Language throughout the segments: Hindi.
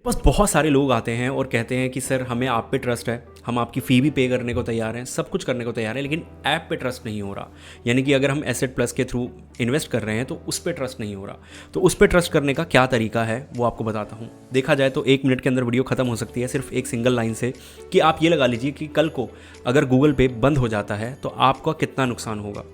बस बहुत सारे लोग आते हैं और कहते हैं कि सर हमें आप पे ट्रस्ट है, हम आपकी फ़ी भी पे करने को तैयार हैं, सब कुछ करने को तैयार हैं, लेकिन ऐप पे ट्रस्ट नहीं हो रहा। यानी कि अगर हम एसेट प्लस के थ्रू इन्वेस्ट कर रहे हैं तो उस पर ट्रस्ट नहीं हो रहा। तो उस पर ट्रस्ट करने का क्या तरीका है वो आपको बताता हूँ। देखा जाए तो 1 मिनट के अंदर वीडियो खत्म हो सकती है सिर्फ एक सिंगल लाइन से, कि आप ये लगा लीजिए कि कल को अगर गूगल पे बंद हो जाता है तो आपका कितना नुकसान होगा।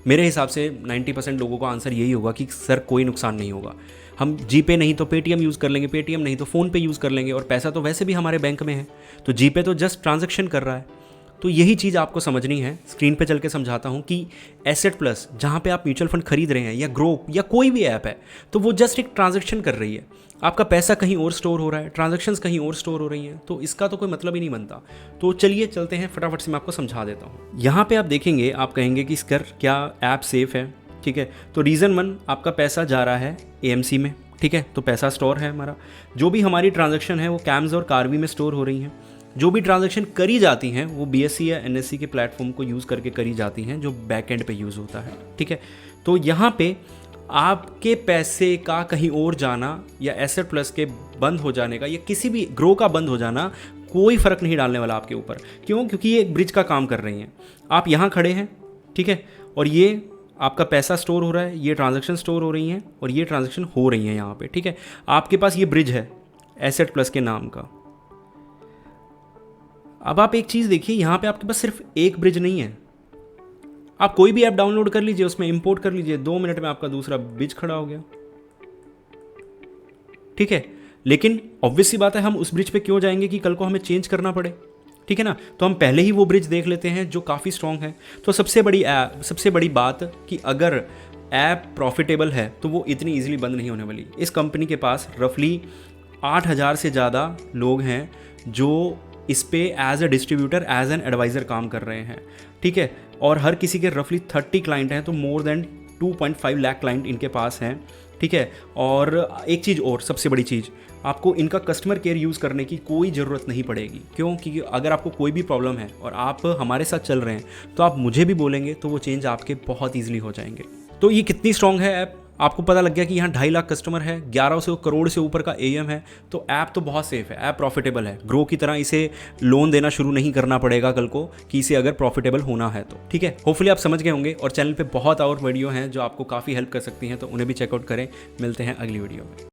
मेरे हिसाब से 90% लोगों का आंसर यही होगा कि सर कोई नुकसान नहीं होगा, हम जीपे नहीं तो पेटीएम यूज़ कर लेंगे, पेटीएम नहीं तो फ़ोन पे यूज़ कर लेंगे, और पैसा तो वैसे भी हमारे बैंक में है, तो जीपे तो जस्ट ट्रांजैक्शन कर रहा है। तो यही चीज़ आपको समझनी है। स्क्रीन पे चल के समझाता हूँ कि एसेट प्लस जहाँ पे आप म्यूचुअल फंड खरीद रहे हैं या ग्रो या कोई भी ऐप है, तो वो जस्ट एक ट्रांजैक्शन कर रही है। आपका पैसा कहीं और स्टोर हो रहा है, ट्रांजैक्शंस कहीं और स्टोर हो रही हैं, तो इसका तो कोई मतलब ही नहीं बनता। तो चलिए चलते हैं, फटाफट से मैं आपको समझा देता हूँ। यहाँ पे आप देखेंगे, आप कहेंगे कि सर क्या ऐप सेफ़ है? ठीक है, तो रीज़न 1, आपका पैसा जा रहा है एएमसी में। ठीक है, तो पैसा स्टोर है हमारा। जो भी हमारी ट्रांजैक्शन है वो कैम्स और कार्वी में स्टोर हो रही हैं। जो भी ट्रांजैक्शन करी जाती हैं वो बीएससी या एनएससी के प्लेटफॉर्म को यूज़ करके करी जाती हैं, जो बैक एंड पे यूज़ होता है। ठीक है, तो यहाँ पे आपके पैसे का कहीं और जाना या एसेट प्लस के बंद हो जाने का या किसी भी ग्रो का बंद हो जाना कोई फ़र्क नहीं डालने वाला आपके ऊपर। क्यों? क्योंकि ये एक ब्रिज का काम कर रही हैं। आप यहाँ खड़े हैं, ठीक है, और ये आपका पैसा स्टोर हो रहा है, ये ट्रांजैक्शन स्टोर हो रही हैं और ये ट्रांजैक्शन हो रही हैं यहाँ पे। ठीक है, आपके पास ये ब्रिज है एसेट प्लस के नाम का। अब आप एक चीज़ देखिए, यहाँ पे आपके पास सिर्फ एक ब्रिज नहीं है। आप कोई भी ऐप डाउनलोड कर लीजिए, उसमें इंपोर्ट कर लीजिए, 2 मिनट में आपका दूसरा ब्रिज खड़ा हो गया। ठीक है, लेकिन ऑब्वियस सी बात है, हम उस ब्रिज पे क्यों जाएंगे कि कल को हमें चेंज करना पड़े? ठीक है ना, तो हम पहले ही वो ब्रिज देख लेते हैं जो काफ़ी स्ट्रॉन्ग है। तो सबसे बड़ी बात कि अगर ऐप प्रॉफिटेबल है तो वो इतनी ईजिली बंद नहीं होने वाली। इस कंपनी के पास रफली 8,000 से ज़्यादा लोग हैं जो इस पे as a distributor, as an advisor काम कर रहे हैं। ठीक है, और हर किसी के रफली 30 क्लाइंट हैं, तो मोर देन 2.5 लाख क्लाइंट इनके पास हैं। ठीक है, और एक चीज़ और, सबसे बड़ी चीज़, आपको इनका कस्टमर केयर यूज़ करने की कोई ज़रूरत नहीं पड़ेगी। क्यों? क्योंकि अगर आपको कोई भी प्रॉब्लम है और आप हमारे साथ चल रहे हैं तो आप मुझे भी बोलेंगे तो वो चेंज आपके बहुत ईजिली हो जाएंगे। तो ये कितनी स्ट्रॉन्ग है ऐप, आपको पता लग गया कि यहाँ 2.5 लाख कस्टमर है, 1100 करोड़ से ऊपर का एएम है। तो ऐप तो बहुत सेफ है, ऐप प्रॉफिटेबल है। ग्रो की तरह इसे लोन देना शुरू नहीं करना पड़ेगा कल को, कि इसे अगर प्रॉफिटेबल होना है तो। ठीक है, होपफुली आप समझ गए होंगे, और चैनल पे बहुत और वीडियो हैं जो आपको काफ़ी हेल्प कर सकती हैं, तो उन्हें भी चेकआउट करें। मिलते हैं अगली वीडियो में।